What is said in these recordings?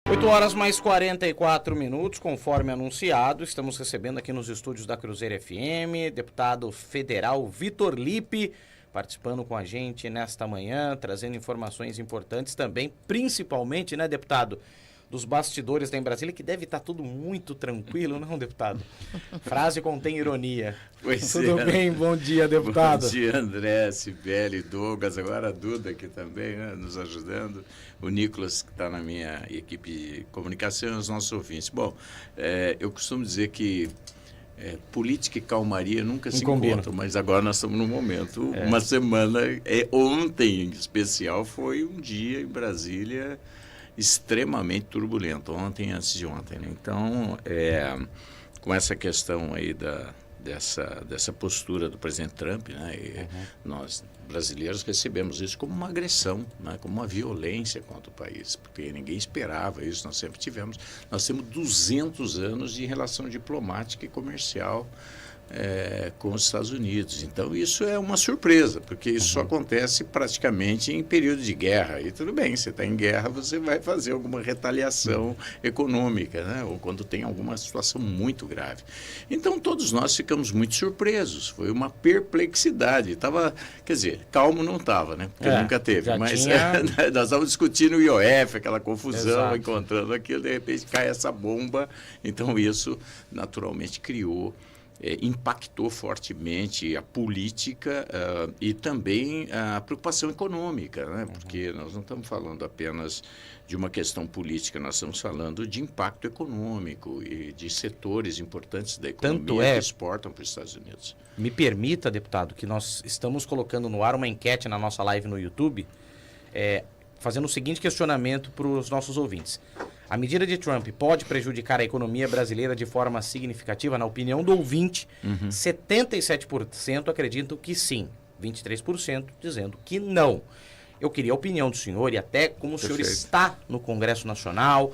8 horas mais 44 minutos, conforme anunciado, estamos recebendo aqui nos estúdios da Cruzeiro FM, deputado federal Vitor Lippe, participando com a gente nesta manhã, trazendo informações importantes também, principalmente, né, deputado, dos bastidores da Brasília, que deve estar tudo muito tranquilo, não, deputado? Frase contém ironia. Pois tudo bem? Bom dia, deputado. Bom dia, André, Cibele, Douglas, agora a Duda aqui também, né, nos ajudando. O Nicolas, que está na minha equipe de comunicação, e os nossos ouvintes. Bom, eu costumo dizer que política e calmaria nunca se encontram, mas agora nós estamos num momento, uma semana, ontem em especial, foi um dia em Brasília extremamente turbulento, ontem antes de ontem, né? Então, com essa questão aí dessa postura do presidente Trump, né? E nós brasileiros recebemos isso como uma agressão, né? Como uma violência contra o país, porque ninguém esperava isso, nós temos 200 anos de relação diplomática e comercial com os Estados Unidos. Então, isso é uma surpresa, porque isso só acontece praticamente em período de guerra. E tudo bem, você está em guerra, você vai fazer alguma retaliação econômica, né? Ou quando tem alguma situação muito grave. Então, todos nós ficamos muito surpresos. Foi uma perplexidade. Quer dizer, calmo não estava, né? Porque nunca teve. Mas nós estávamos discutindo o IOF, aquela confusão, encontrando aquilo, de repente cai essa bomba. Então, isso naturalmente impactou fortemente a política e também a preocupação econômica, né? Porque nós não estamos falando apenas de uma questão política, nós estamos falando de impacto econômico e de setores importantes da economia que exportam para os Estados Unidos. Me permita, deputado, que nós estamos colocando no ar uma enquete na nossa live no YouTube, fazendo o seguinte questionamento para os nossos ouvintes. A medida de Trump pode prejudicar a economia brasileira de forma significativa? Na opinião do ouvinte, 77% acreditam que sim, 23% dizendo que não. Eu queria a opinião do senhor e até como o senhor está no Congresso Nacional,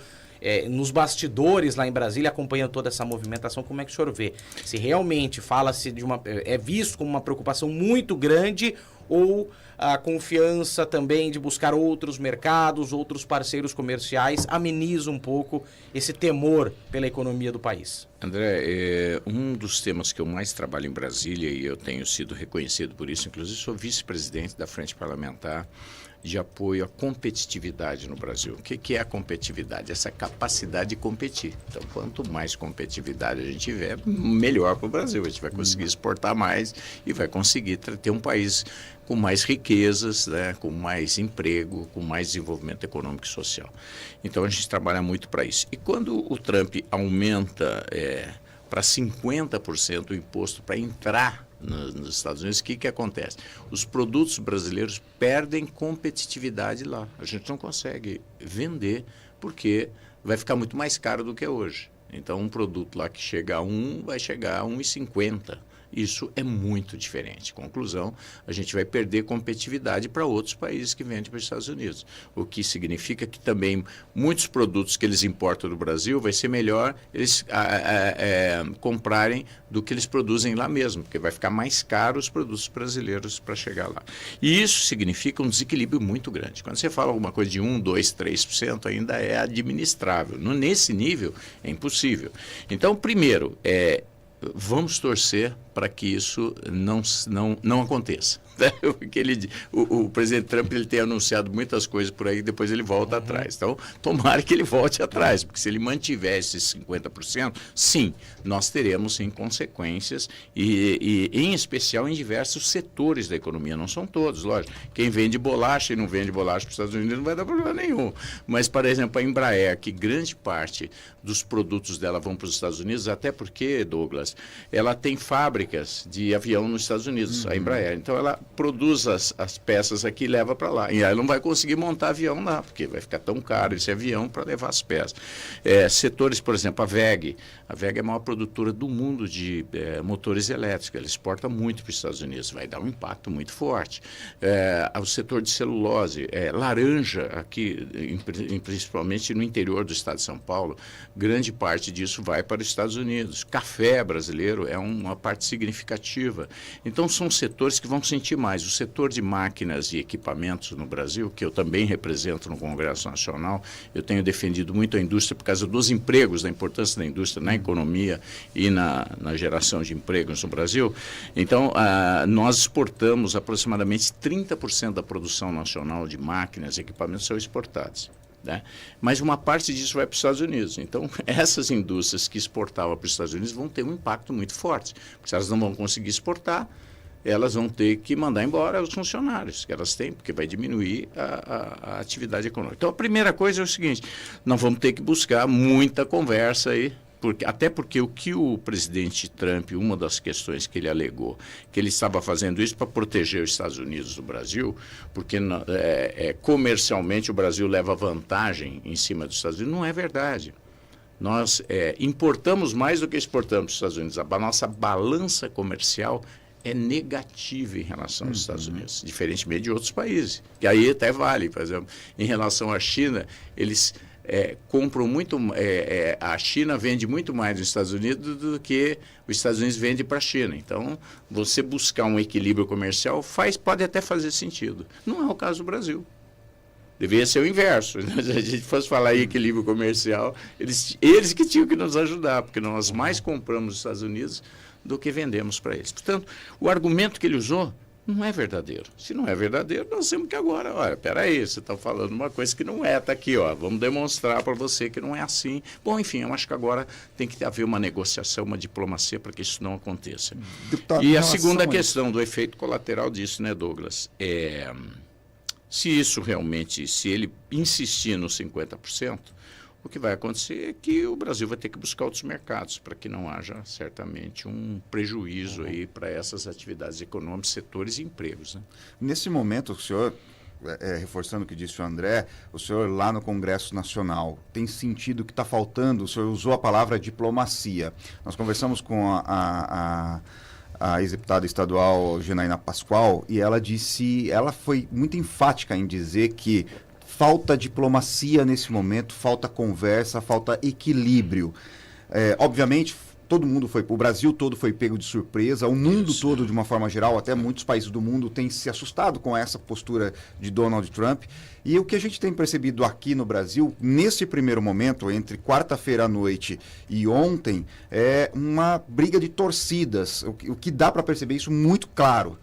nos bastidores lá em Brasília, acompanhando toda essa movimentação, como é que o senhor vê? Se realmente fala-se de é visto como uma preocupação muito grande ou a confiança também de buscar outros mercados, outros parceiros comerciais, ameniza um pouco esse temor pela economia do país? André, um dos temas que eu mais trabalho em Brasília, e eu tenho sido reconhecido por isso, inclusive sou vice-presidente da Frente Parlamentar de apoio à competitividade no Brasil. O que é a competitividade? Essa capacidade de competir. Então, quanto mais competitividade a gente tiver, melhor para o Brasil. A gente vai conseguir exportar mais e vai conseguir ter um país com mais riquezas, né, com mais emprego, com mais desenvolvimento econômico e social. Então, a gente trabalha muito para isso. E quando o Trump aumenta para 50% o imposto para entrar nos Estados Unidos, o que acontece? Os produtos brasileiros perdem competitividade lá. A gente não consegue vender porque vai ficar muito mais caro do que é hoje. Então, um produto lá que chega a 1 vai chegar a 1,50. Isso é muito diferente. Conclusão, a gente vai perder competitividade para outros países que vendem para os Estados Unidos. O que significa que também muitos produtos que eles importam do Brasil vai ser melhor eles comprarem do que eles produzem lá mesmo, porque vai ficar mais caro os produtos brasileiros para chegar lá. E isso significa um desequilíbrio muito grande. Quando você fala alguma coisa de 1, 2, 3%, ainda é administrável. Nesse nível, é impossível. Então, primeiro, vamos torcer para que isso não aconteça. Porque o presidente Trump tem anunciado muitas coisas por aí, depois ele volta atrás. Então, tomara que ele volte atrás, porque se ele mantiver esses 50%, sim, nós teremos sim consequências, e em especial em diversos setores da economia, não são todos, lógico. Quem vende bolacha e não vende bolacha para os Estados Unidos não vai dar problema nenhum. Mas, por exemplo, a Embraer, que grande parte dos produtos dela vão para os Estados Unidos, até porque, Douglas, ela tem fábricas de avião nos Estados Unidos, a Embraer. Então, ela produz as peças aqui e leva para lá. E aí não vai conseguir montar avião lá, porque vai ficar tão caro esse avião para levar as peças. Setores, por exemplo, a WEG. A WEG é a maior produtora do mundo de motores elétricos. Ela exporta muito para os Estados Unidos. Vai dar um impacto muito forte. O setor de celulose. Laranja, aqui, principalmente no interior do estado de São Paulo, grande parte disso vai para os Estados Unidos. Café brasileiro é uma parte significativa. Então, são setores que vão sentir mais. O setor de máquinas e equipamentos no Brasil, que eu também represento no Congresso Nacional, eu tenho defendido muito a indústria por causa dos empregos, da importância da indústria na economia e na geração de empregos no Brasil. Então, nós exportamos aproximadamente 30% da produção nacional de máquinas e equipamentos são exportados. Né? Mas uma parte disso vai para os Estados Unidos. Então, essas indústrias que exportavam para os Estados Unidos vão ter um impacto muito forte. Porque se elas não vão conseguir exportar, elas vão ter que mandar embora os funcionários que elas têm, porque vai diminuir a atividade econômica. Então, a primeira coisa é o seguinte, nós vamos ter que buscar muita conversa aí, até porque o que o presidente Trump, uma das questões que ele alegou, que ele estava fazendo isso para proteger os Estados Unidos do Brasil, porque comercialmente o Brasil leva vantagem em cima dos Estados Unidos, não é verdade. Nós importamos mais do que exportamos dos Estados Unidos. A nossa balança comercial é negativa em relação aos Estados Unidos, diferentemente de outros países, que aí até vale. Por exemplo, em relação à China, eles compram muito, a China vende muito mais nos Estados Unidos do que os Estados Unidos vendem para a China. Então, você buscar um equilíbrio comercial pode até fazer sentido. Não é o caso do Brasil. Deveria ser o inverso. Se a gente fosse falar em equilíbrio comercial, eles que tinham que nos ajudar, porque nós mais compramos nos Estados Unidos do que vendemos para eles. Portanto, o argumento que ele usou não é verdadeiro. Se não é verdadeiro, nós temos que agora, olha, peraí, você está falando uma coisa que não é, está aqui, ó, vamos demonstrar para você que não é assim. Bom, enfim, eu acho que agora tem que haver uma negociação, uma diplomacia para que isso não aconteça. Deputado, e a segunda questão do efeito colateral disso, né, Douglas, se isso realmente, se ele insistir nos 50%, o que vai acontecer é que o Brasil vai ter que buscar outros mercados para que não haja, certamente, um prejuízo aí para essas atividades econômicas, setores e empregos. Né? Nesse momento, o senhor, reforçando o que disse o André, o senhor lá no Congresso Nacional tem sentido que está faltando, o senhor usou a palavra diplomacia. Nós conversamos com a ex-deputada estadual Janaína Pascoal e ela foi muito enfática em dizer que falta diplomacia nesse momento, falta conversa, falta equilíbrio. Obviamente, o Brasil todo foi pego de surpresa, o mundo todo, de uma forma geral, até muitos países do mundo têm se assustado com essa postura de Donald Trump. E o que a gente tem percebido aqui no Brasil, nesse primeiro momento, entre quarta-feira à noite e ontem, é uma briga de torcidas, o que dá para perceber isso muito claro.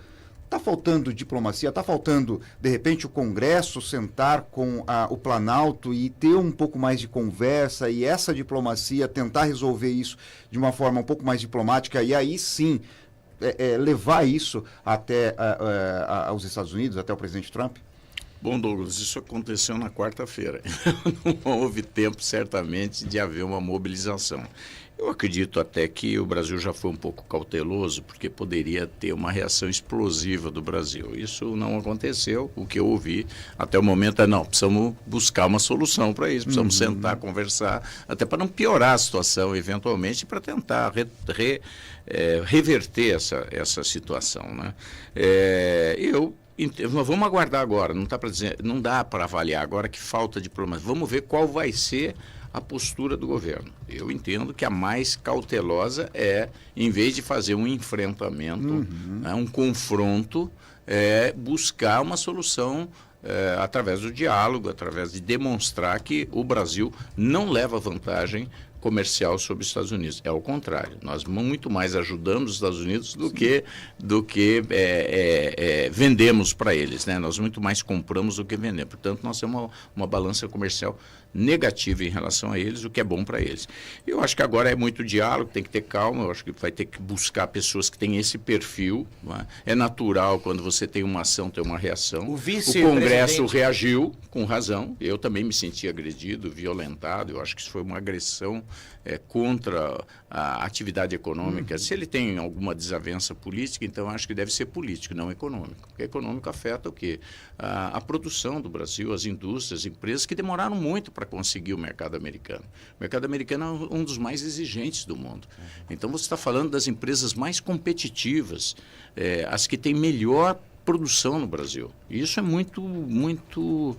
Está faltando diplomacia, está faltando, de repente, o Congresso sentar com o Planalto e ter um pouco mais de conversa e essa diplomacia tentar resolver isso de uma forma um pouco mais diplomática e aí sim levar isso até aos Estados Unidos, até o presidente Trump? Bom, Douglas, isso aconteceu na quarta-feira. Não houve tempo, certamente, de haver uma mobilização. Eu acredito até que o Brasil já foi um pouco cauteloso, porque poderia ter uma reação explosiva do Brasil. Isso não aconteceu. O que eu ouvi até o momento não, precisamos buscar uma solução para isso, precisamos sentar, conversar, até para não piorar a situação, eventualmente, para tentar reverter essa situação. Né? Vamos aguardar agora, não dá para avaliar agora que falta diplomacia. Vamos ver qual vai ser a postura do governo. Eu entendo que a mais cautelosa em vez de fazer um enfrentamento, um confronto, buscar uma solução através do diálogo, através de demonstrar que o Brasil não leva vantagem comercial sobre os Estados Unidos. É o contrário. Nós muito mais ajudamos os Estados Unidos do que vendemos para eles. Né? Nós muito mais compramos do que vendemos. Portanto, nós temos uma balança comercial negativa em relação a eles, o que é bom para eles. Eu acho que agora é muito diálogo, tem que ter calma, eu acho que vai ter que buscar pessoas que têm esse perfil. Não é? É natural quando você tem uma ação, ter uma reação. O Congresso reagiu com razão, eu também me senti agredido, violentado, eu acho que isso foi uma agressão contra a atividade econômica. Se ele tem alguma desavença política, então acho que deve ser político, não econômico. Porque econômico afeta o quê? A produção do Brasil, as indústrias, as empresas que demoraram muito para conseguir o mercado americano. O mercado americano é um dos mais exigentes do mundo. Então você está falando das empresas mais competitivas, as que têm melhor produção no Brasil. E isso é muito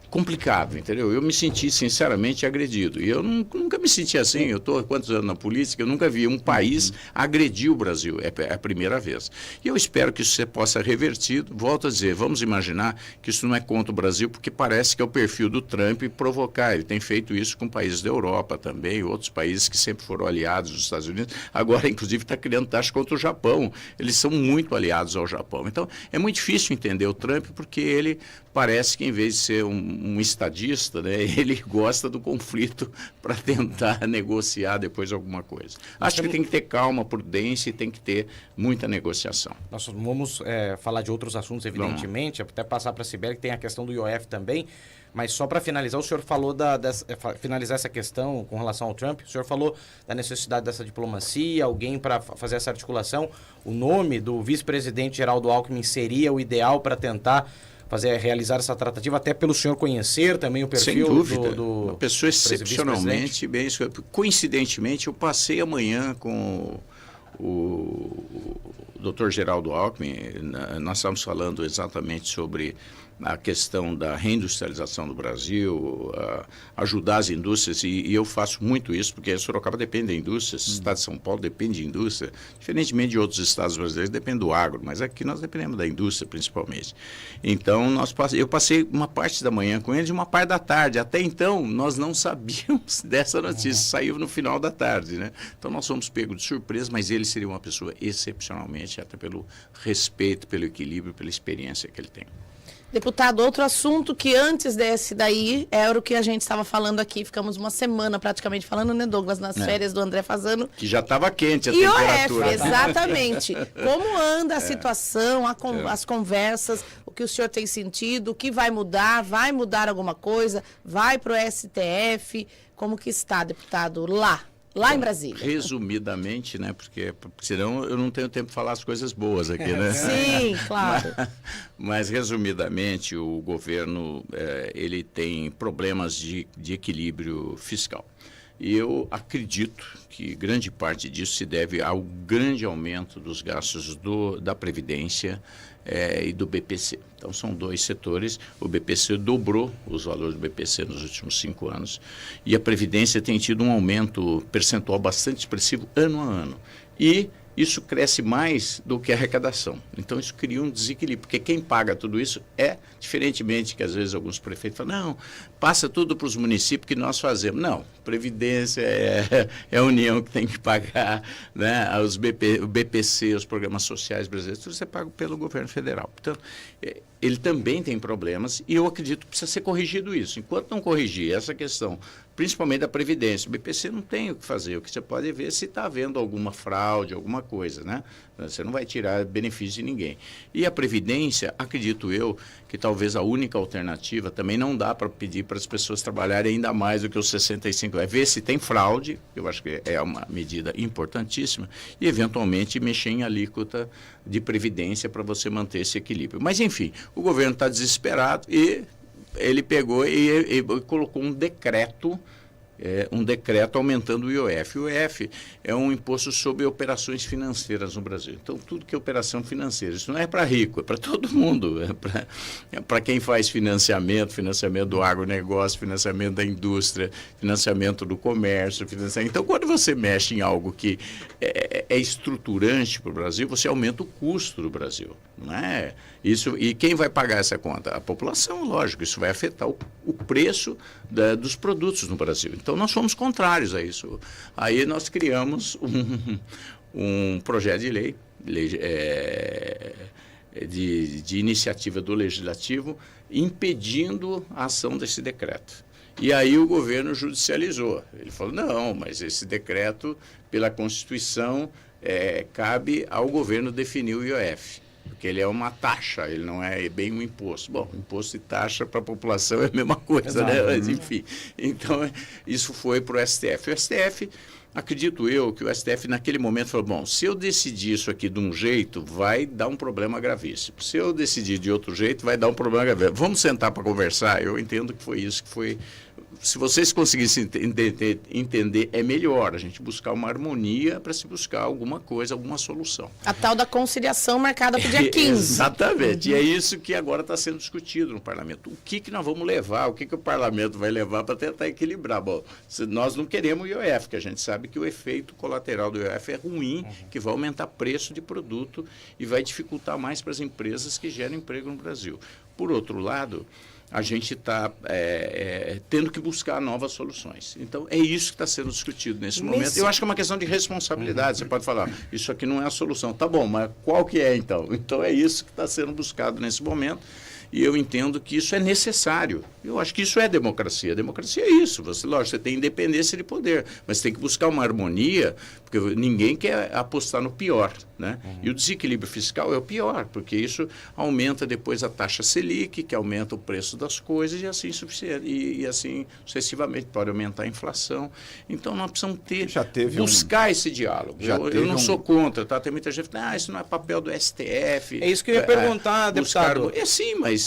complicado, entendeu? Eu me senti, sinceramente, agredido. E eu nunca me senti assim. Eu estou há quantos anos na política, eu nunca vi um país agredir o Brasil. É a primeira vez. E eu espero que isso possa revertir. Volto a dizer, vamos imaginar que isso não é contra o Brasil, porque parece que é o perfil do Trump provocar. Ele tem feito isso com países da Europa também, outros países que sempre foram aliados dos Estados Unidos. Agora, inclusive, está criando taxa contra o Japão. Eles são muito aliados ao Japão. Então, é muito difícil entender o Trump, porque ele parece que, em vez de ser um estadista, né, ele gosta do conflito para tentar negociar depois alguma coisa. Acho que tem que ter calma, prudência e tem que ter muita negociação. Nós vamos falar de outros assuntos, evidentemente, até passar para a Sibeli, que tem a questão do IOF também, mas só para finalizar, o senhor falou finalizar essa questão com relação ao Trump, o senhor falou da necessidade dessa diplomacia, alguém para fazer essa articulação, o nome do vice-presidente Geraldo Alckmin seria o ideal para tentar realizar essa tratativa, até pelo senhor conhecer também o perfil. Sem dúvida, do uma pessoa excepcionalmente bem. Coincidentemente, eu passei amanhã com o Dr. Geraldo Alckmin, nós estávamos falando exatamente sobre a questão da reindustrialização do Brasil, ajudar as indústrias, e eu faço muito isso, porque Sorocaba depende da indústria, o estado de São Paulo depende de indústria, diferentemente de outros estados brasileiros, depende do agro, mas aqui nós dependemos da indústria principalmente. Então, eu passei uma parte da manhã com eles e uma parte da tarde. Até então, nós não sabíamos dessa notícia, saiu no final da tarde, né? Então, nós fomos pegos de surpresa, mas ele seria uma pessoa excepcionalmente, até pelo respeito, pelo equilíbrio, pela experiência que ele tem. Deputado, outro assunto que antes desse daí era o que a gente estava falando aqui, ficamos uma semana praticamente falando, né, Douglas, nas férias do André Fazano. Que já estava quente a temperatura. temperatura. Exatamente. Como anda a situação, as conversas, o que o senhor tem sentido, o que vai mudar alguma coisa, vai para o STF, como que está, deputado, lá em Brasília? Resumidamente, né? Porque senão eu não tenho tempo de falar as coisas boas aqui, né? Sim, claro. Mas resumidamente, o governo ele tem problemas de equilíbrio fiscal. E eu acredito que grande parte disso se deve ao grande aumento dos gastos da Previdência e do BPC. Então, são dois setores. O BPC dobrou os valores do BPC nos últimos 5 anos e a Previdência tem tido um aumento percentual bastante expressivo ano a ano. E isso cresce mais do que a arrecadação. Então, isso cria um desequilíbrio, porque quem paga tudo isso diferentemente que às vezes alguns prefeitos falam, não, passa tudo para os municípios que nós fazemos. Não, Previdência é a União que tem que pagar, né? O BPC, os programas sociais brasileiros, tudo isso é pago pelo governo federal. Então, ele também tem problemas e eu acredito que precisa ser corrigido isso. Enquanto não corrigir essa questão, principalmente da Previdência, o BPC não tem o que fazer. O que você pode ver se está havendo alguma fraude, alguma coisa, né? Você não vai tirar benefício de ninguém. E a Previdência, acredito eu, que talvez a única alternativa, também não dá para pedir para as pessoas trabalharem ainda mais do que os 65. É ver se tem fraude, eu acho que é uma medida importantíssima, e eventualmente mexer em alíquota de Previdência para você manter esse equilíbrio. Mas, enfim, o governo está desesperado e ele pegou e colocou um decreto aumentando o IOF. O IOF é um imposto sobre operações financeiras no Brasil. Então, tudo que é operação financeira, isso não é para rico, é para todo mundo. É para quem faz financiamento do agronegócio, financiamento da indústria, financiamento do comércio. Então, quando você mexe em algo que é estruturante para o Brasil, você aumenta o custo do Brasil. Não é? E quem vai pagar essa conta? A população, lógico. Isso vai afetar o preço dos produtos no Brasil. Então, nós fomos contrários a isso. Aí nós criamos um projeto de lei de iniciativa do Legislativo impedindo a ação desse decreto. E aí o governo judicializou. Ele falou, não, mas esse decreto, pela Constituição, cabe ao governo definir o IOF. Porque ele é uma taxa, ele não é bem um imposto. Bom, imposto e taxa para a população é a mesma coisa, exato, né? Mas, enfim, então isso foi para o STF. O STF, acredito eu, que o STF naquele momento falou, bom, se eu decidir isso aqui de um jeito, vai dar um problema gravíssimo. Se eu decidir de outro jeito, vai dar um problema gravíssimo. Vamos sentar para conversar? Eu entendo que foi isso que foi se vocês conseguissem entender, é melhor a gente buscar uma harmonia para se buscar alguma coisa, alguma solução. A tal da conciliação marcada para o dia 15. Exatamente. E é isso que agora está sendo discutido no parlamento. O que nós vamos levar, o que o parlamento vai levar para tentar equilibrar? Bom, nós não queremos o IOF, porque a gente sabe que o efeito colateral do IOF é ruim, que vai aumentar preço de produto e vai dificultar mais para as empresas que geram emprego no Brasil. Por outro lado, a gente está tendo que buscar novas soluções. Então, é isso que está sendo discutido nesse momento. Eu acho que é uma questão de responsabilidade. Você pode falar, isso aqui não é a solução. Tá bom, mas qual que é, então? Então, é isso que está sendo buscado nesse momento. E eu entendo que isso é necessário. Eu acho que isso é democracia. Democracia é isso. Lógico, você tem independência de poder, mas tem que buscar uma harmonia, porque ninguém quer apostar no pior, né? E o desequilíbrio fiscal é o pior, porque isso aumenta depois a taxa Selic, que aumenta o preço das coisas e assim sucessivamente pode aumentar a inflação. Então nós precisamos buscar esse diálogo. Eu não sou contra, tá? Tem muita gente que fala, isso não é papel do STF. É isso que eu ia perguntar, deputado. Sim, mas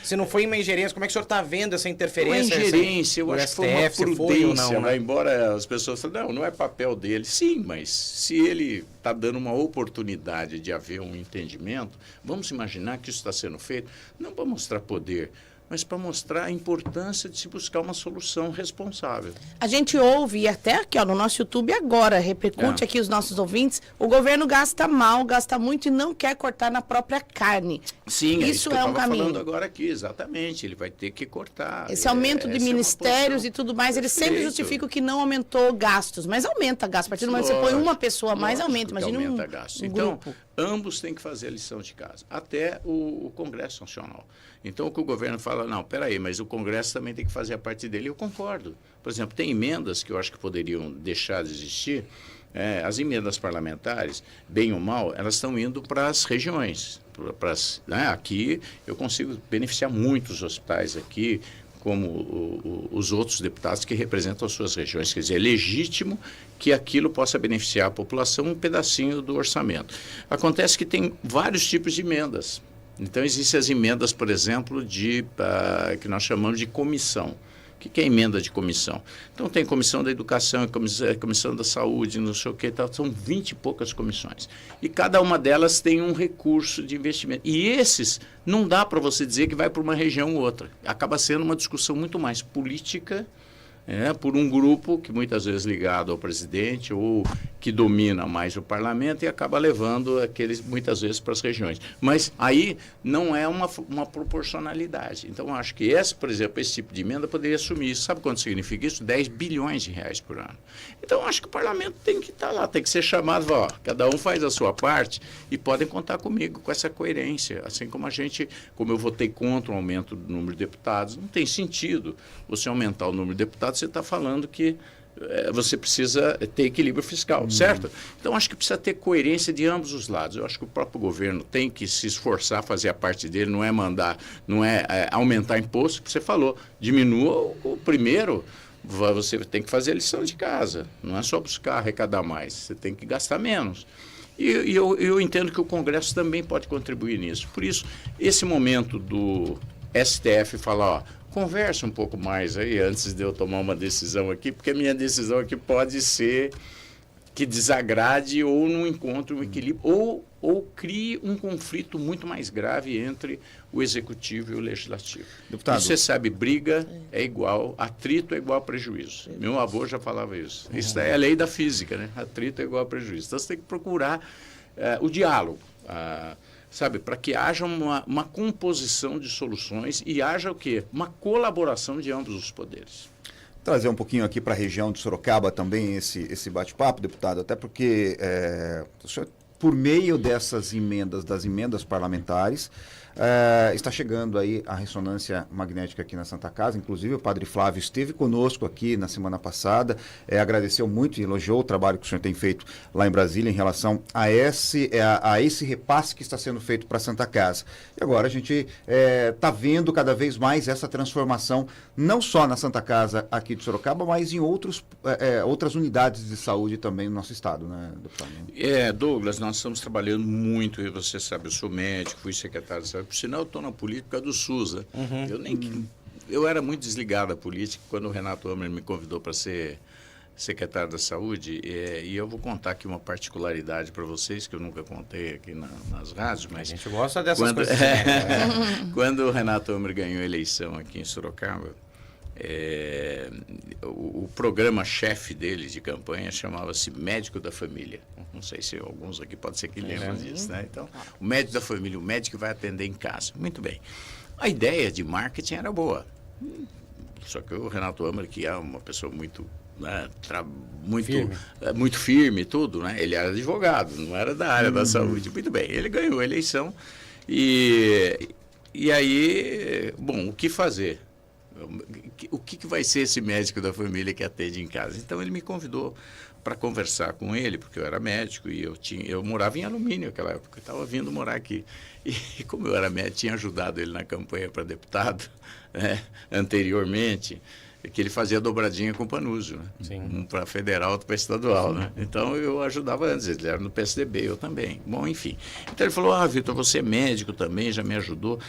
se não foi uma ingerência, como é que o senhor está vendo essa interferência? Uma ingerência, eu acho que foi uma prudência, né? Embora as pessoas falem, não é papel dele. Sim, mas se ele está dando uma oportunidade de haver um entendimento, vamos imaginar que isso está sendo feito não para mostrar poder, mas para mostrar a importância de se buscar uma solução responsável. A gente ouve, e até aqui no nosso YouTube agora, repercute aqui os nossos ouvintes, o governo gasta mal, gasta muito e não quer cortar na própria carne. Sim, isso é um caminho. Falando agora aqui, exatamente, ele vai ter que cortar. Esse aumento de ministérios e tudo mais, eles sempre justificam que não aumentou gastos, mas aumenta gasto. A partir do momento que você põe uma pessoa a mais, aumenta. Imagina aumenta gasto. Então, grupo. Ambos têm que fazer a lição de casa, até o Congresso Nacional. Então, o que o governo fala, não, peraí, mas o Congresso também tem que fazer a parte dele. Eu concordo. Por exemplo, tem emendas que eu acho que poderiam deixar de existir. As emendas parlamentares, bem ou mal, elas estão indo para as regiões. Aqui eu consigo beneficiar muitos hospitais aqui, como os outros deputados que representam as suas regiões. Quer dizer, é legítimo que aquilo possa beneficiar a população um pedacinho do orçamento. Acontece que tem vários tipos de emendas. Então, existem as emendas, por exemplo, que nós chamamos de comissão. O que é emenda de comissão? Então, tem comissão da educação, comissão da saúde, não sei o que, tal. São 20 e poucas comissões. E cada uma delas tem um recurso de investimento. E esses, não dá para você dizer que vai para uma região ou outra. Acaba sendo uma discussão muito mais política, por um grupo que muitas vezes ligado ao presidente ou que domina mais o parlamento e acaba levando aqueles muitas vezes para as regiões. Mas aí não é uma proporcionalidade. Então, acho que por exemplo, esse tipo de emenda poderia assumir isso. Sabe quanto significa isso? 10 bilhões de reais por ano. Então, acho que o parlamento tem que estar lá, tem que ser chamado, cada um faz a sua parte e podem contar comigo com essa coerência. Assim como como eu votei contra o aumento do número de deputados, não tem sentido você aumentar o número de deputados, você está falando que você precisa ter equilíbrio fiscal, certo? Então, acho que precisa ter coerência de ambos os lados. Eu acho que o próprio governo tem que se esforçar a fazer a parte dele, não é aumentar imposto, que você falou, diminua o primeiro, você tem que fazer a lição de casa, não é só buscar arrecadar mais, você tem que gastar menos. E eu entendo que o Congresso também pode contribuir nisso. Por isso, esse momento do STF falar, conversa um pouco mais aí antes de eu tomar uma decisão aqui, porque a minha decisão aqui pode ser que desagrade ou não encontre um equilíbrio, ou crie um conflito muito mais grave entre o Executivo e o Legislativo. Deputado, você sabe, briga é igual, atrito é igual a prejuízo. Meu avô já falava isso. Isso é a lei da física, né? Atrito é igual a prejuízo. Então, você tem que procurar o diálogo, sabe, para que haja uma composição de soluções e haja o quê? Uma colaboração de ambos os poderes. Trazer um pouquinho aqui para a região de Sorocaba também esse bate-papo, deputado, até porque o senhor, por meio das emendas parlamentares, está chegando aí a ressonância magnética aqui na Santa Casa. Inclusive o padre Flávio esteve conosco aqui na semana passada, agradeceu muito e elogiou o trabalho que o senhor tem feito lá em Brasília em relação a esse repasse que está sendo feito para a Santa Casa. E agora a gente está vendo cada vez mais essa transformação, não só na Santa Casa aqui de Sorocaba, mas em outras unidades de saúde também no nosso estado, né, deputado? Douglas, nós estamos trabalhando muito, e você sabe, eu sou médico, fui secretário de saúde, por sinal eu estou na política do SUS, né? Eu nem eu era muito desligado da política quando o Renato Ammer me convidou para ser secretário da Saúde, e eu vou contar aqui uma particularidade para vocês que eu nunca contei aqui nas rádios, mas a gente gosta dessas coisas. Né? Quando o Renato Ammer ganhou a eleição aqui em Sorocaba, o programa-chefe dele de campanha chamava-se Médico da Família. Não sei se alguns aqui pode ser que lembram disso, né? Então, o médico da família, o médico que vai atender em casa. Muito bem. A ideia de marketing era boa. Só que o Renato Ammer, que é uma pessoa muito muito firme e tudo, né? Ele era advogado, não era da área da saúde. Muito bem, ele ganhou a eleição e aí, bom, o que fazer? O que vai ser esse médico da família que atende em casa? Então ele me convidou para conversar com ele, porque eu era médico e eu morava em Alumínio naquela época, eu estava vindo morar aqui. E como eu era médico, tinha ajudado ele na campanha para deputado, né, anteriormente, que ele fazia dobradinha com o Panúzio, né? Um para federal, outro para estadual, né? Então eu ajudava antes, ele era no PSDB, eu também. Bom, enfim. Então ele falou, Vitor, você é médico também, já me ajudou.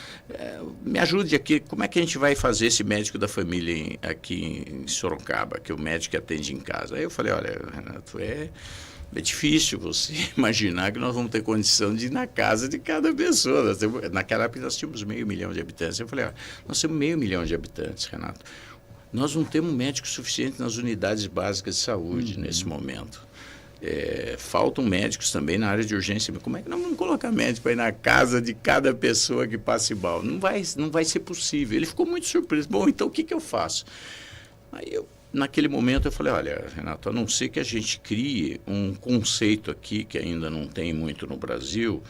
Me ajude aqui, como é que a gente vai fazer esse médico da família aqui em Sorocaba, que é o médico que atende em casa? Aí eu falei, olha, Renato, é difícil você imaginar que nós vamos ter condição de ir na casa de cada pessoa. Naquela época nós tínhamos 500 mil de habitantes. Eu falei, olha, nós temos 500 mil de habitantes, Renato. Nós não temos médico suficiente nas unidades básicas de saúde nesse momento. Faltam médicos também na área de urgência. Como é que nós vamos colocar médico para ir na casa de cada pessoa que passe mal? Não vai ser possível. Ele ficou muito surpreso. Bom, então o que eu faço? Aí naquele momento eu falei, olha, Renato, a não ser que a gente crie um conceito aqui que ainda não tem muito no Brasil,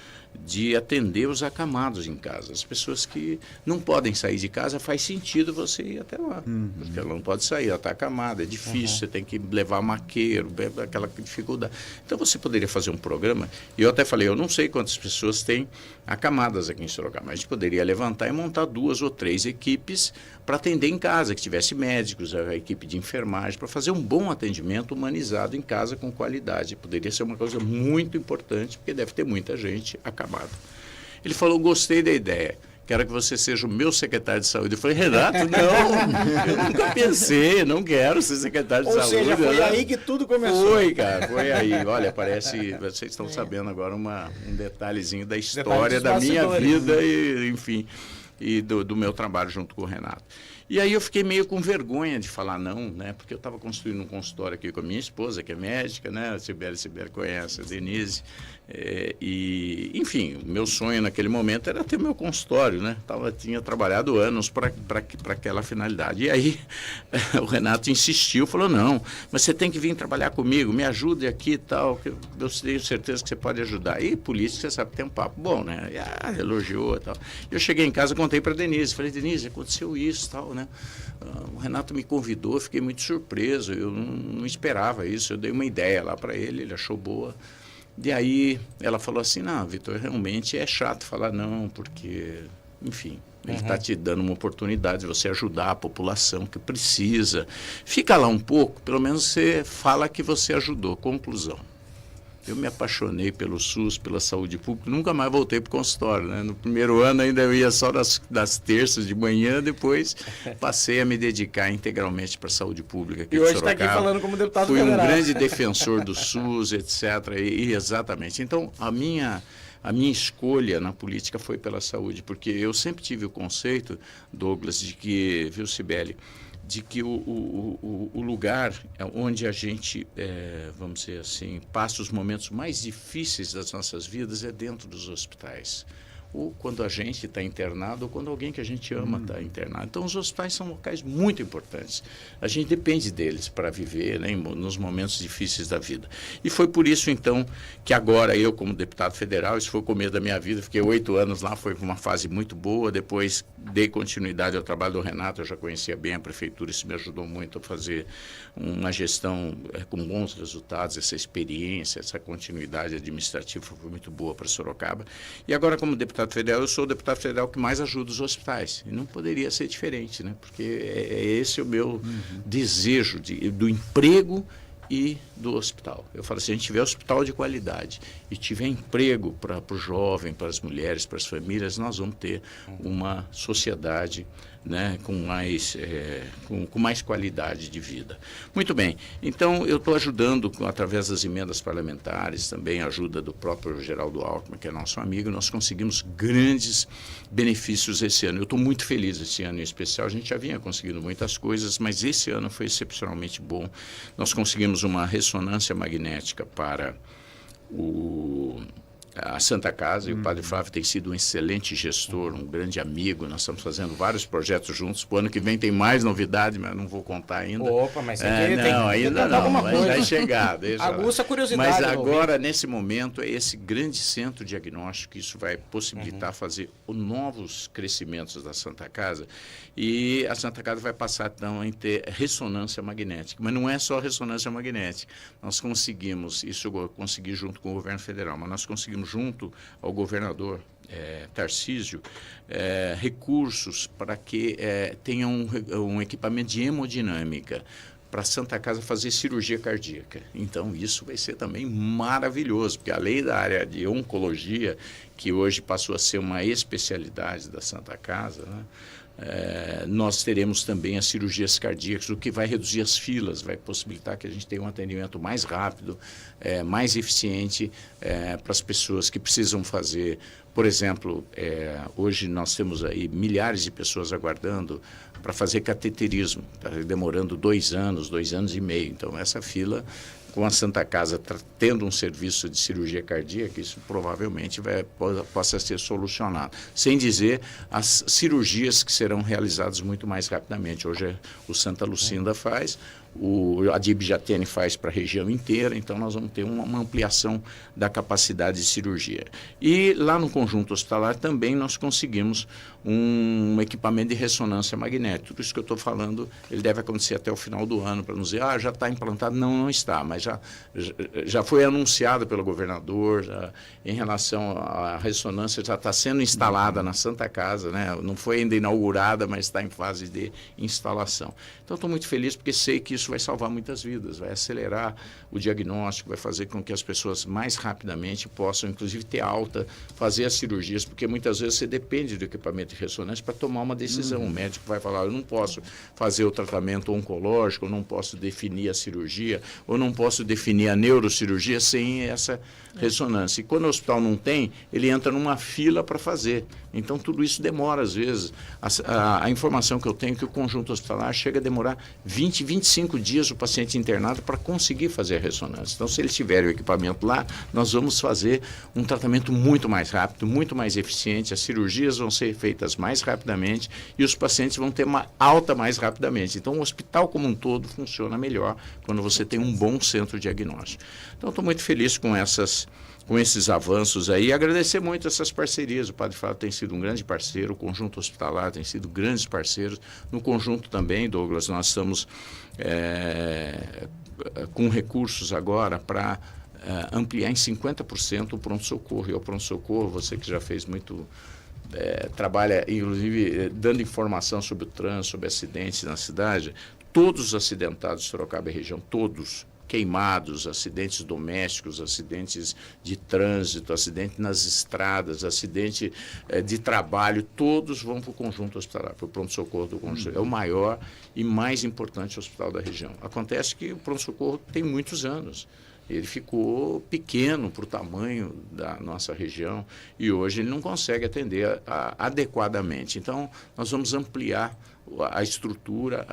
de atender os acamados em casa. As pessoas que não podem sair de casa, faz sentido você ir até lá. Porque ela não pode sair, ela está acamada, é difícil, você tem que levar maqueiro, aquela dificuldade. Então você poderia fazer um programa, e eu até falei, eu não sei quantas pessoas têm acamadas aqui em Sorocaba, mas a gente poderia levantar e montar 2 ou 3 equipes para atender em casa, que tivesse médicos, a equipe de enfermagem, para fazer um bom atendimento humanizado em casa com qualidade. Poderia ser uma coisa muito importante, porque deve ter muita gente acamada. Ele falou, gostei da ideia, quero que você seja o meu secretário de saúde. Eu falei, Renato, não, eu nunca pensei, não quero ser secretário de saúde. Ou seja, foi aí que tudo começou. Foi, cara, foi aí. Olha, parece, vocês estão sabendo agora um detalhezinho da história da minha vida e, enfim, e do meu trabalho junto com o Renato. E aí eu fiquei meio com vergonha de falar não, né? Porque eu estava construindo um consultório aqui com a minha esposa, que é médica, né? A Sibeli conhece, a Denise. E, enfim, o meu sonho naquele momento era ter meu consultório, né? Tinha trabalhado anos para aquela finalidade. E aí o Renato insistiu, falou, não, mas você tem que vir trabalhar comigo, me ajude aqui e tal, que eu tenho certeza que você pode ajudar. E política, você sabe, tem um papo bom, né? E, elogiou e tal. Eu cheguei em casa, contei para a Denise, falei, Denise, aconteceu isso e tal, né? O Renato me convidou, fiquei muito surpreso, eu não esperava isso, eu dei uma ideia lá para ele achou boa. E aí ela falou assim, não, Vitor, realmente é chato falar não, porque, enfim, ele está te dando uma oportunidade de você ajudar a população que precisa. Fica lá um pouco, pelo menos você fala que você ajudou. Conclusão. Eu me apaixonei pelo SUS, pela saúde pública, nunca mais voltei para o consultório, né? No primeiro ano ainda eu ia só das terças de manhã, depois passei a me dedicar integralmente para a saúde pública aqui e hoje Sorocaba. Está aqui falando como deputado Fui federal. um grande defensor do SUS, etc. E exatamente. Então, a minha escolha na política foi pela saúde, porque eu sempre tive o conceito, Douglas, de que, viu, Sibeli, de que o lugar onde a gente, vamos dizer assim, passa os momentos mais difíceis das nossas vidas é dentro dos hospitais. Ou quando a gente está internado, ou quando alguém que a gente ama está internado. Então, os hospitais são locais muito importantes. A gente depende deles para viver, né, nos momentos difíceis da vida. E foi por isso, então, que agora eu, como deputado federal, isso foi o começo da minha vida, fiquei 8 anos lá, foi uma fase muito boa, depois dei continuidade ao trabalho do Renato, eu já conhecia bem a prefeitura, isso me ajudou muito a fazer uma gestão com bons resultados, essa experiência, essa continuidade administrativa foi muito boa para Sorocaba. E agora, como deputado federal, eu sou o deputado federal que mais ajuda os hospitais. E não poderia ser diferente, né? Porque esse é o meu desejo do emprego e do hospital. Eu falo assim, se a gente tiver hospital de qualidade e tiver emprego para o jovem, para as mulheres, para as famílias, nós vamos ter uma sociedade né, com mais qualidade de vida. Muito bem, então eu estou ajudando através das emendas parlamentares, também a ajuda do próprio Geraldo Alckmin, que é nosso amigo, nós conseguimos grandes benefícios esse ano. Eu estou muito feliz esse ano em especial, a gente já vinha conseguindo muitas coisas, mas esse ano foi excepcionalmente bom. Nós conseguimos uma ressonância magnética para a Santa Casa, e o Padre Flávio tem sido um excelente gestor, um grande amigo. Nós estamos fazendo vários projetos juntos. O ano que vem tem mais novidade, mas não vou contar ainda. Opa, mas ainda não, mas vai chegar. Aguça a curiosidade. Mas agora, nesse momento, é esse grande centro diagnóstico que isso vai possibilitar fazer novos crescimentos da Santa Casa. E a Santa Casa vai passar, então, a ter ressonância magnética. Mas não é só ressonância magnética. Nós conseguimos, isso eu consegui junto com o governo federal, mas nós conseguimos junto ao governador Tarcísio, recursos para que tenha um equipamento de hemodinâmica para a Santa Casa fazer cirurgia cardíaca. Então, isso vai ser também maravilhoso, porque além da área de oncologia, que hoje passou a ser uma especialidade da Santa Casa, né? Nós teremos também as cirurgias cardíacas, o que vai reduzir as filas, vai possibilitar que a gente tenha um atendimento mais rápido, mais eficiente para as pessoas que precisam fazer. Por exemplo, hoje nós temos aí milhares de pessoas aguardando para fazer cateterismo, tá demorando 2 anos, 2 anos e meio. Então, essa fila, com a Santa Casa tendo um serviço de cirurgia cardíaca, isso provavelmente possa ser solucionado. Sem dizer as cirurgias que serão realizadas muito mais rapidamente. Hoje o Santa Lucinda faz, a DIB Jatene faz para a região inteira, então nós vamos ter uma ampliação da capacidade de cirurgia. E lá no conjunto hospitalar também nós conseguimos um equipamento de ressonância magnética. Tudo isso que eu estou falando, ele deve acontecer até o final do ano, para não dizer, já está implantado. Não, não está, mas já foi anunciado pelo governador, em relação à ressonância, já está sendo instalada na Santa Casa, né? Não foi ainda inaugurada, mas está em fase de instalação. Então, estou muito feliz porque sei que isso vai salvar muitas vidas, vai acelerar o diagnóstico, vai fazer com que as pessoas mais rapidamente possam, inclusive, ter alta, fazer as cirurgias, porque muitas vezes você depende do equipamento de ressonância para tomar uma decisão. O médico vai falar, eu não posso fazer o tratamento oncológico, eu não posso definir a cirurgia, ou não posso definir a neurocirurgia sem essa ressonância. E quando o hospital não tem, ele entra numa fila para fazer. Então, tudo isso demora, às vezes. A informação que eu tenho é que o conjunto hospitalar chega a demorar 20, 25 dias o paciente internado para conseguir fazer a ressonância. Então, se eles tiverem o equipamento lá, nós vamos fazer um tratamento muito mais rápido, muito mais eficiente, as cirurgias vão ser feitas mais rapidamente e os pacientes vão ter uma alta mais rapidamente. Então, o hospital como um todo funciona melhor quando você tem um bom centro diagnóstico. Então, estou muito feliz com esses avanços aí, e agradecer muito essas parcerias. O Padre Flávio tem sido um grande parceiro, o conjunto hospitalar tem sido grandes parceiros. No conjunto também, Douglas, nós estamos com recursos agora para ampliar em 50% o pronto-socorro. E o pronto-socorro, você que já fez muito... trabalha, inclusive, dando informação sobre o trânsito, sobre acidentes na cidade, todos os acidentados de Sorocaba e região, todos, queimados, acidentes domésticos, acidentes de trânsito, acidente nas estradas, acidente de trabalho, todos vão para o conjunto hospitalar, para o pronto-socorro do conjunto. É o maior e mais importante hospital da região. Acontece que o pronto-socorro tem muitos anos. Ele ficou pequeno para o tamanho da nossa região e hoje ele não consegue atender adequadamente. Então, nós vamos ampliar a estrutura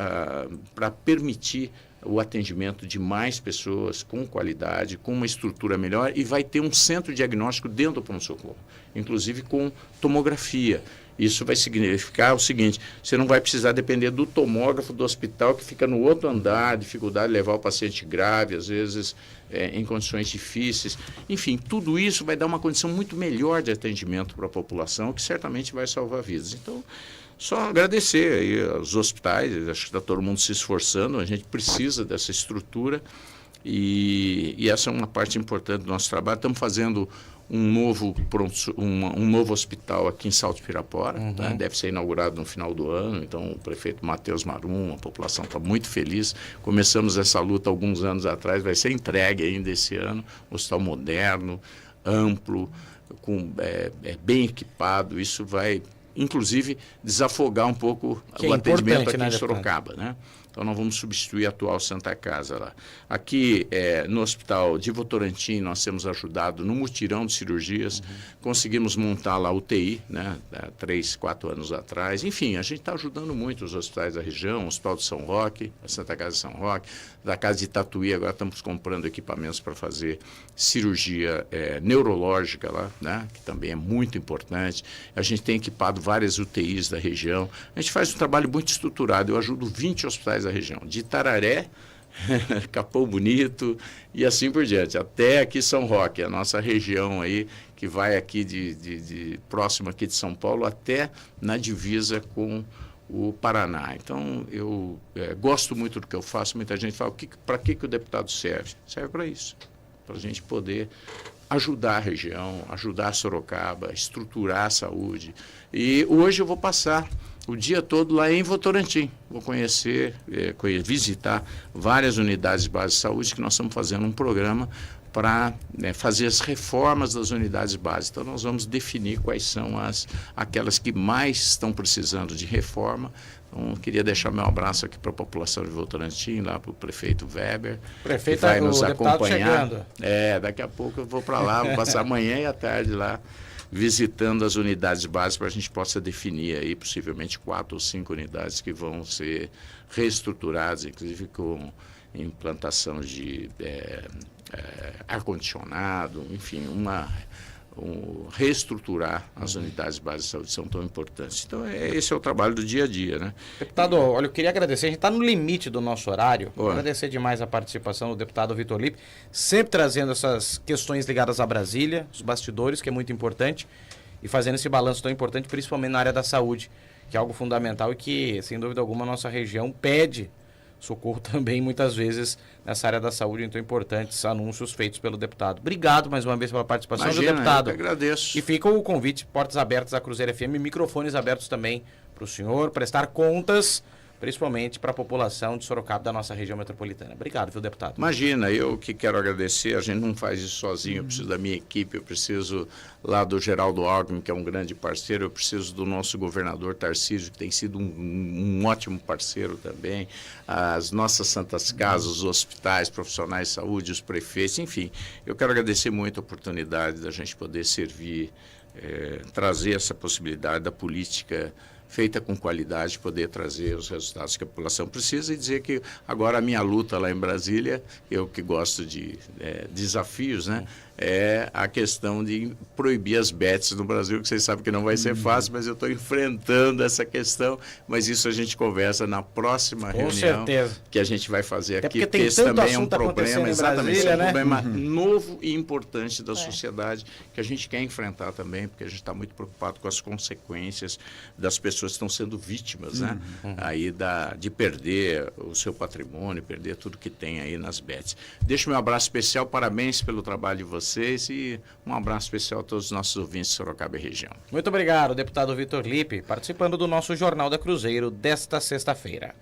para permitir o atendimento de mais pessoas com qualidade, com uma estrutura melhor, e vai ter um centro diagnóstico dentro do pronto-socorro, inclusive com tomografia. Isso vai significar o seguinte, você não vai precisar depender do tomógrafo do hospital que fica no outro andar, dificuldade de levar o paciente grave, às vezes em condições difíceis. Enfim, tudo isso vai dar uma condição muito melhor de atendimento para a população, que certamente vai salvar vidas. Então, só agradecer aí aos hospitais, acho que está todo mundo se esforçando, a gente precisa dessa estrutura e essa é uma parte importante do nosso trabalho. Estamos fazendo um novo hospital aqui em Salto de Pirapora, né? Deve ser inaugurado no final do ano, então o prefeito Matheus Marum, a população está muito feliz. Começamos essa luta alguns anos atrás, vai ser entregue ainda esse ano, um hospital moderno, amplo, bem equipado, isso vai inclusive, desafogar um pouco Que o é atendimento importante, aqui né, em deputado? Sorocaba, né? Então, nós vamos substituir a atual Santa Casa lá. Aqui, no Hospital de Votorantim, nós temos ajudado no mutirão de cirurgias. Conseguimos montar lá UTI, né? Há 3, 4 anos atrás. Enfim, a gente está ajudando muito os hospitais da região, o Hospital de São Roque, a Santa Casa de São Roque, da Casa de Tatuí. Agora estamos comprando equipamentos para fazer cirurgia neurológica lá, né? Que também é muito importante. A gente tem equipado várias UTIs da região. A gente faz um trabalho muito estruturado. Eu ajudo 20 hospitais da região, de Itararé, Capão Bonito e assim por diante, até aqui São Roque, a nossa região aí, que vai aqui de próximo aqui de São Paulo até na divisa com o Paraná. Então, eu gosto muito do que eu faço. Muita gente fala, para que o deputado serve? Serve para isso, para a gente poder ajudar a região, ajudar a Sorocaba, estruturar a saúde. E hoje eu vou passar o dia todo lá em Votorantim. Vou conhecer, visitar várias unidades de base de saúde, que nós estamos fazendo um programa para fazer as reformas das unidades básicas. Então, nós vamos definir quais são aquelas que mais estão precisando de reforma. Então, queria deixar meu abraço aqui para a população de Votorantim, lá para o prefeito Weber, Prefeito, que vai nos o deputado acompanhar. chegando. Daqui a pouco eu vou para lá, vou passar amanhã e à tarde lá, visitando as unidades básicas, para a gente possa definir aí possivelmente 4 ou 5 unidades que vão ser reestruturadas, inclusive com implantação de ar-condicionado, enfim, reestruturar as unidades básicas de saúde, são tão importantes. Então, esse é o trabalho do dia a dia, né? Deputado, olha, eu queria agradecer, a gente está no limite do nosso horário. Boa. Agradecer demais a participação do deputado Vitor Lippe, sempre trazendo essas questões ligadas à Brasília, os bastidores, que é muito importante, e fazendo esse balanço tão importante, principalmente na área da saúde, que é algo fundamental e que, sem dúvida alguma, a nossa região pede socorro também, muitas vezes, nessa área da saúde. Então, importantes anúncios feitos pelo deputado. Obrigado mais uma vez pela participação do deputado. Eu que agradeço. E fica o convite, portas abertas à Cruzeiro FM, microfones abertos também para o senhor, prestar contas, principalmente para a população de Sorocaba, da nossa região metropolitana. Obrigado, viu, deputado? Imagina, eu que quero agradecer, a gente não faz isso sozinho, eu preciso da minha equipe, eu preciso lá do Geraldo Alckmin, que é um grande parceiro, eu preciso do nosso governador Tarcísio, que tem sido um ótimo parceiro também, as nossas santas casas, os hospitais, profissionais de saúde, os prefeitos, enfim, eu quero agradecer muito a oportunidade da gente poder servir, trazer essa possibilidade da política feita com qualidade, poder trazer os resultados que a população precisa, e dizer que agora a minha luta lá em Brasília, eu que gosto de desafios, né, é a questão de proibir as bets no Brasil, que vocês sabem que não vai ser fácil, mas eu estou enfrentando essa questão, mas isso a gente conversa na próxima Com reunião certeza. que a gente vai fazer Até aqui, porque tem esse tanto também é um assunto acontecendo problema, em exatamente, Brasília, é um né? problema novo e importante da sociedade, que a gente quer enfrentar também, porque a gente está muito preocupado com as consequências das pessoas que estão sendo vítimas, né? Aí de perder o seu patrimônio, perder tudo que tem aí nas bets. Deixo meu abraço especial, parabéns pelo trabalho de vocês e um abraço especial a todos os nossos ouvintes de Sorocaba e região. Muito obrigado, deputado Vitor Lippe, participando do nosso Jornal da Cruzeiro desta sexta-feira.